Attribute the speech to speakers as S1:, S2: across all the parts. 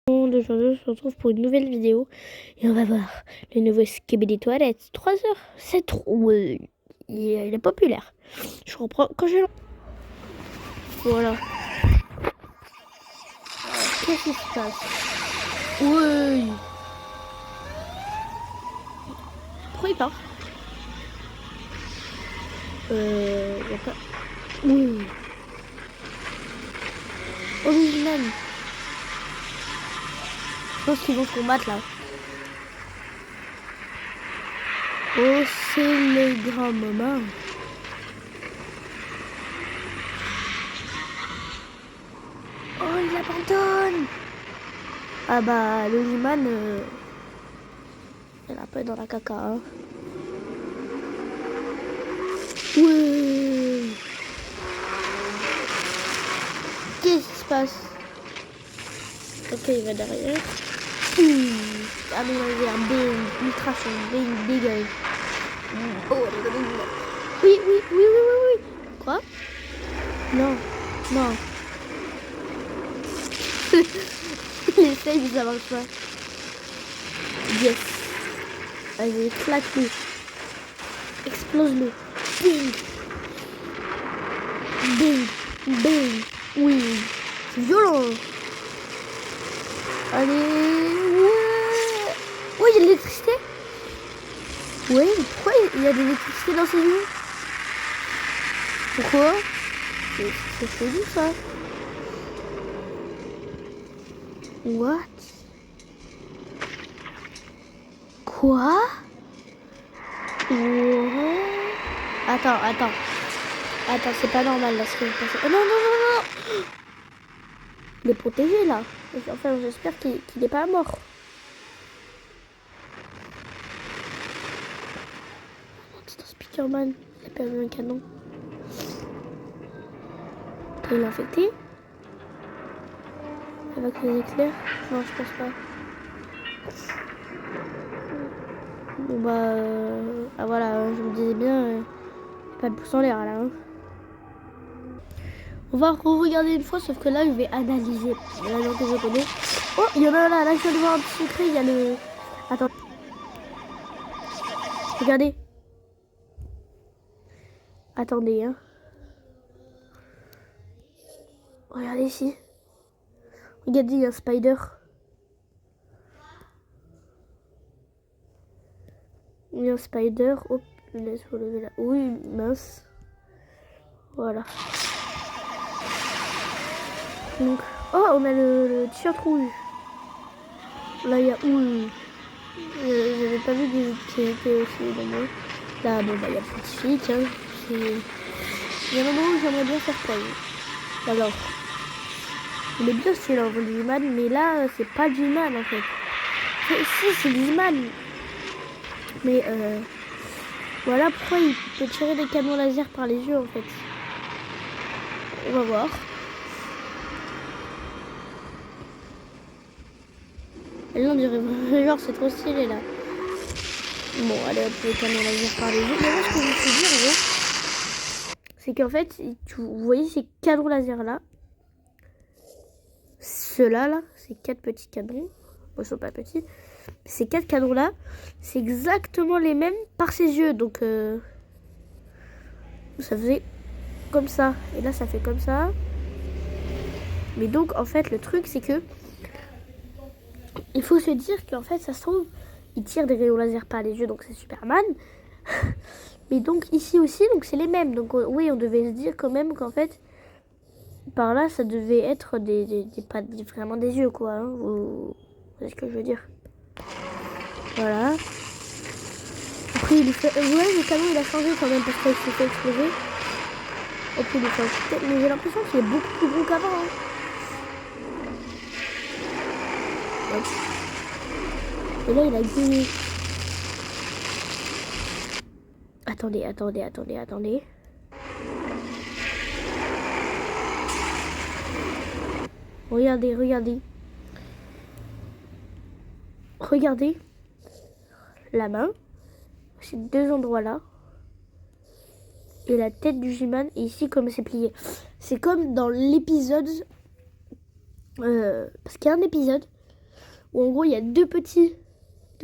S1: Aujourd'hui, on se retrouve pour une nouvelle vidéo et on va voir le nouveau Skibidi Toilette 3 heures. C'est trop. Il est populaire. Je reprends quand je. Voilà. Qu'est-ce qui se passe? Oui. Pourquoi il part? Y a pas. Oui. Original. Je pense qu'ils vont se combattre là. Oh, c'est le grand moment. Oh, il abandonne. Ah bah, le He-Man, elle a pas dans la caca. Hein. Ouais. Qu'est-ce qui se passe? Ok, il va derrière. Ah mais il a un bing, ultra son, bing, big. Oh, oui, oui, oui, oui, oui, oui. Quoi? Non, non. Il essaye, mais ça marche pas. Yes. Allez, éclate-le. Explose-le. Bing. Bing. Bing. Oui. C'est violent. Allez. Ouais. Oh, il y a de l'électricité. Oui, pourquoi il y a de l'électricité dans ses yeux? Pourquoi? C'est chelou ça. What? Quoi? Ouais. Attends, c'est pas normal là ce qui vient de passer. Oh non, non, non, non! Il est protégé là. Enfin, j'espère qu'il n'est pas mort. C'est un Spider-Man. Il a perdu un canon. Il est infecté? Avec les éclairs? Non, je pense pas. Bon bah... Ah voilà, je me disais bien... pas de pouce en l'air là. Hein. On va regarder une fois, sauf que là, je vais analyser la langue que je connais. Oh, il y en a là, je viens de voir un petit secret, il y a le... Attends. Regardez. Attendez, hein. Regardez ici. Regardez, il y a un spider. Il y a un spider. Hop, laisse relever là. Oui, mince. Voilà. Donc, oh, on a le t-shirt rouge. Là, il y a... j'avais pas vu qu'il était aussi dans moi. Là, bon, bah, il y a le petit flic, hein. Il y a un moment où j'aimerais bien faire pause. Alors, il est bien celui-là, on voit du He-Man, mais là, c'est pas du He-Man, en fait. Si, c'est du He-Man. Mais, voilà pourquoi il peut tirer des canons laser par les yeux, en fait. On va voir. Et là, on dirait genre c'est trop stylé là. Bon, allez hop, les canons laser par les yeux. Mais moi, ce que je veux dire, gros, c'est qu'en fait, vous voyez ces canons laser là. Ceux-là, là, ces 4 petits canons. Bon, ils sont pas petits. Ces 4 canons là, c'est exactement les mêmes par ses yeux. Donc, ça faisait comme ça. Et là, ça fait comme ça. Mais donc, en fait, le truc, c'est que il faut se dire qu'en fait, ça se trouve, il tire des rayons laser par les yeux, donc c'est Superman. Mais donc, ici aussi, donc c'est les mêmes. Donc, oui, on devait se dire quand même qu'en fait, par là, ça devait être pas vraiment des yeux, quoi. Hein. Vous voyez ce que je veux dire? Voilà. Après, il fait... ouais, le canon, il a changé quand même parce qu'il s'est fait exploser. Et puis, il est fait... Mais j'ai l'impression qu'il est beaucoup plus gros qu'avant. Hein. Hop. Et là, il a gagné. Attendez. Regardez. Regardez la main. Ces deux endroits-là. Et la tête du He-Man. Et ici, comme c'est plié. C'est comme dans l'épisode... parce qu'il y a un épisode où en gros il y a deux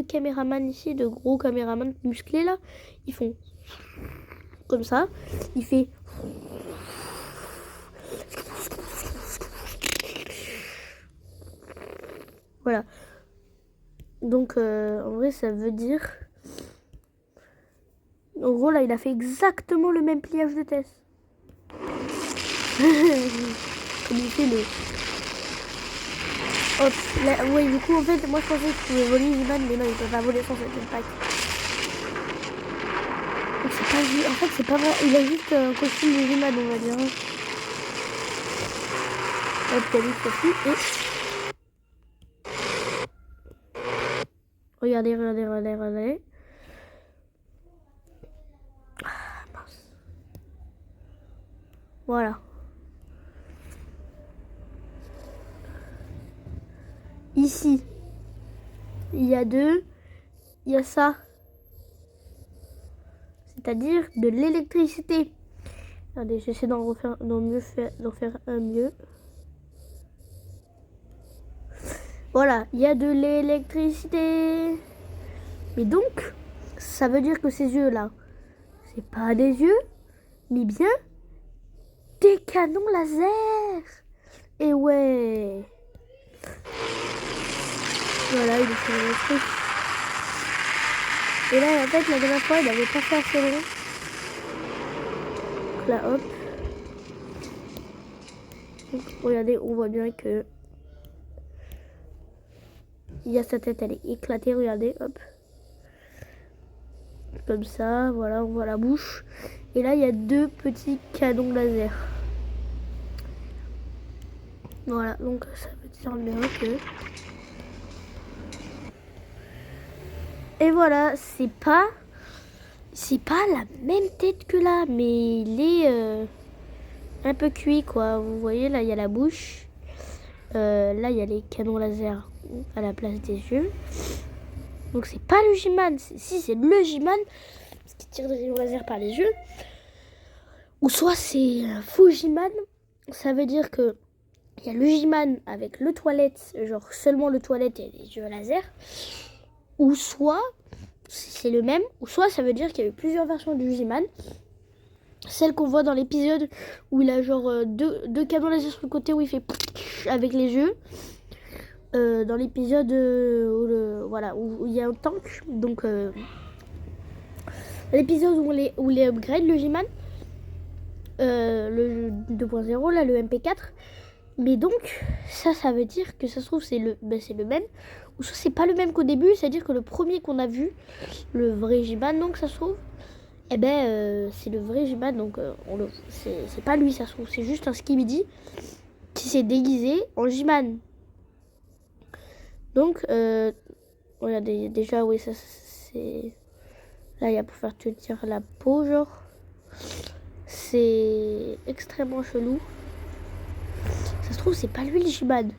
S1: caméramans ici, deux gros caméramans musclés là. Ils font comme ça. Il fait voilà. Donc en vrai ça veut dire... En gros là il a fait exactement le même pliage de test. Comme il fait le... Hop, là, ouais, du coup en fait moi je pensais que tu pouvais voler Jiman, mais non il peut pas voler sans cette pack. Donc c'est pas juste... En fait c'est pas vrai, il a juste un costume de Jiman on va dire. Hop, il a mis ce costume et... Regardez. Ah, mince. Voilà. Ici, il y a ça. C'est-à-dire de l'électricité. Regardez, j'essaie d'en faire un mieux. Voilà, il y a de l'électricité. Mais donc, ça veut dire que ces yeux-là, c'est pas des yeux, mais bien des canons laser. Et ouais. Voilà, il est sur le truc. Et là, en fait, la dernière fois, il avait pas fait assez long. Donc là, hop. Donc, regardez, on voit bien que il y a sa tête, elle est éclatée, regardez, hop. Comme ça, voilà, on voit la bouche. Et là, il y a deux petits canons laser. Voilà, donc ça veut dire bien que... Et voilà, c'est pas la même tête que là, mais il est un peu cuit, quoi. Vous voyez, là, il y a la bouche. Là, il y a les canons laser à la place des yeux. Donc, c'est pas le G-Man. Si, c'est le G-Man, parce qu'il tire des rayons laser par les yeux. Ou soit c'est un faux G-Man. Ça veut dire que il y a le G-Man avec le toilette, genre seulement le toilette et les yeux laser. Ou soit c'est le même, ou soit ça veut dire qu'il y a eu plusieurs versions du G-Man. Celle qu'on voit dans l'épisode où il a genre deux canons laser sur le côté où il fait avec les yeux. Dans l'épisode où il y a un tank. Donc l'épisode où il upgrade le G-Man. Le 2.0 là, le MP4. Mais donc ça veut dire que ça se trouve c'est le même. Ou soit c'est pas le même qu'au début, c'est-à-dire que le premier qu'on a vu, le vrai G-Man, donc ça se trouve, c'est le vrai G-Man, donc c'est pas lui, ça se trouve, c'est juste un Skibidi qui s'est déguisé en G-Man. Donc, regardez, déjà, oui, ça c'est... Là, il y a pour faire te dire la peau, genre. C'est extrêmement chelou. Ça se trouve, c'est pas lui le G-Man.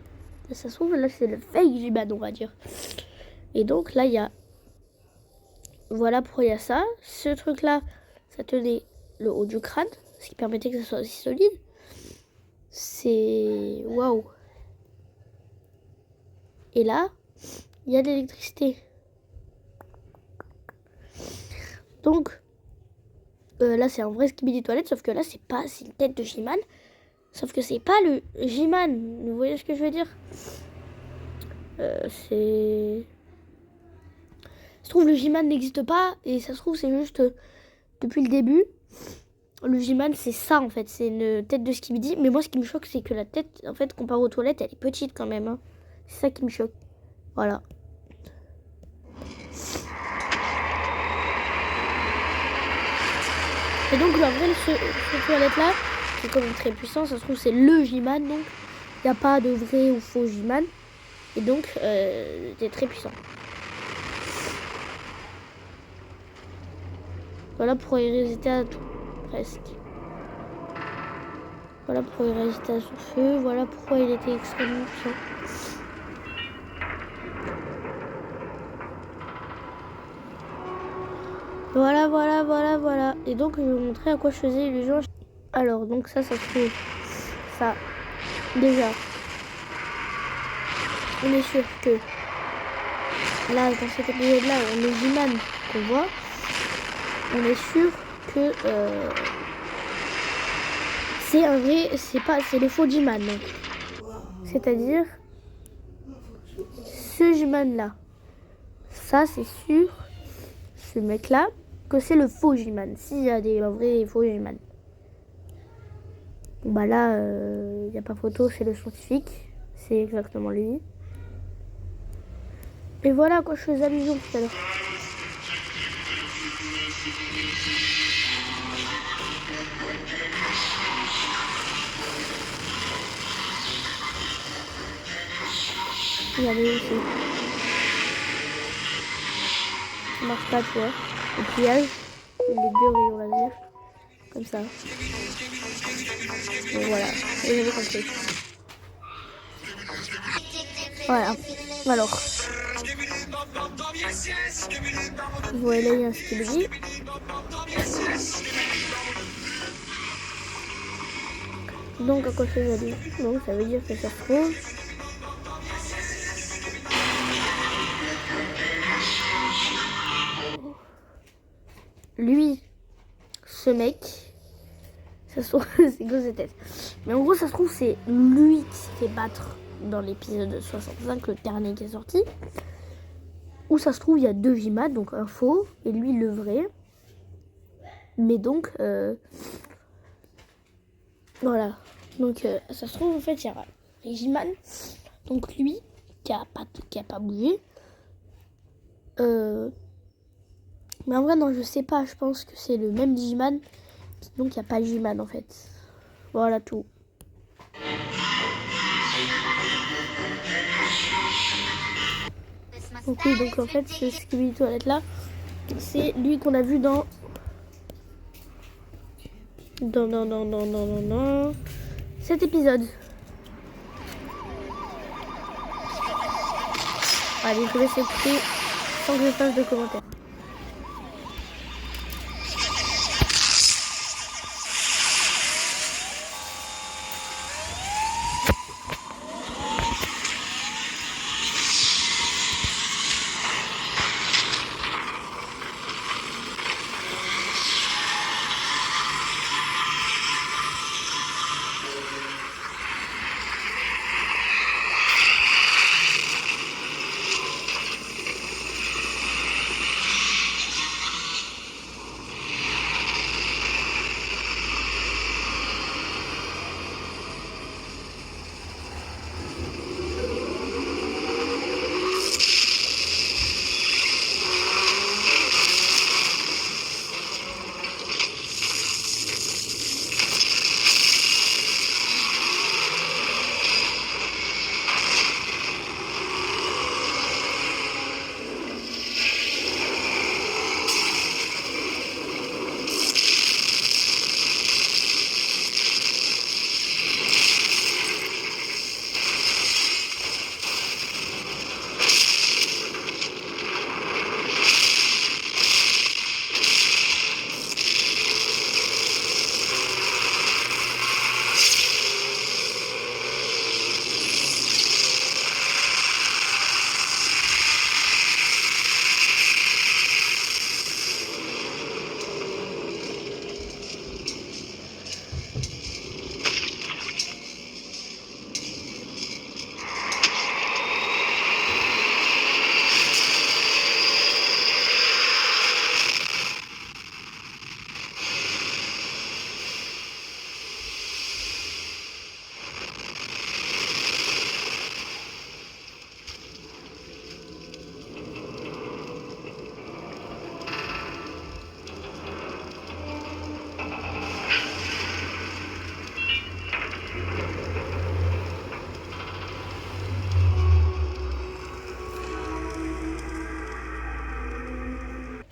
S1: Ça se trouve, là, c'est le fake G-Man, on va dire. Et donc, là, il y a... Voilà pourquoi il y a ça. Ce truc-là, ça tenait le haut du crâne, ce qui permettait que ça soit aussi solide. C'est... Waouh. Et là, il y a de l'électricité. Donc, là, c'est un vrai Skibidi toilette, sauf que là, c'est une tête de G-Man. Sauf que c'est pas le G-Man. Vous voyez ce que je veux dire? Ça se trouve, le G-Man n'existe pas. Et ça se trouve, c'est juste depuis le début. Le G-Man, c'est ça, en fait. C'est une tête de Skibidi. Mais moi, ce qui me choque, c'est que la tête, en fait, comparée aux toilettes, elle est petite quand même. Hein. C'est ça qui me choque. Voilà. Et donc, en vrai, ce toilette-là, c'est quand même très puissant. Ça se trouve, c'est le G-Man, donc il n'y a pas de vrai ou faux G-Man. Et donc, c'est très puissant. Voilà pour y résister à tout, presque. Voilà pourquoi il résister à son feu. Voilà pourquoi il était extrêmement puissant. Voilà. Et donc, je vais vous montrer à quoi je faisais illusion. Alors, donc ça se trouve. Ça, déjà, on est sûr que là, dans cet épisode-là, le G-Man qu'on voit, on est sûr que c'est un vrai, c'est le faux G-Man. C'est-à-dire ce G-Man là. Ça, c'est sûr, ce mec-là, que c'est le faux G-Man. S'il y a des vrais et faux G-Man. Bon, bah là, il n'y a pas photo, c'est le scientifique. C'est exactement lui. Et voilà à quoi je faisais allusion tout à l'heure. Regardez aussi. Ça marche pas, tu vois. Le pliage, les deux rayons laser. Comme ça. Et voilà, vous avez compris. Voilà. Alors. Vous voyez là, il y a un Skibidi. Donc, à quoi ça veut dire? Donc, ça veut dire que ça se trouve. Lui, ce mec, ça se trouve, c'est que cette tête. Mais en gros, ça se trouve, c'est lui qui s'est fait battre dans l'épisode 65, le dernier qui est sorti. Où ça se trouve, il y a deux G-Man, donc un faux et lui le vrai. Mais donc, voilà. Donc, ça se trouve, en fait, il y a G-Man, donc lui, qui a pas bougé. Mais en vrai, non, je sais pas. Je pense que c'est le même G-Man. Donc, il n'y a pas G-Man, en fait. Voilà tout. Donc oui, donc en fait, ce Skibidi Toilette là, c'est lui qu'on a vu dans cet épisode. Allez, je vous laisse écouter sans que je fasse de commentaires.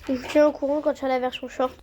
S1: Je vous tiens au courant quand tu as la version short.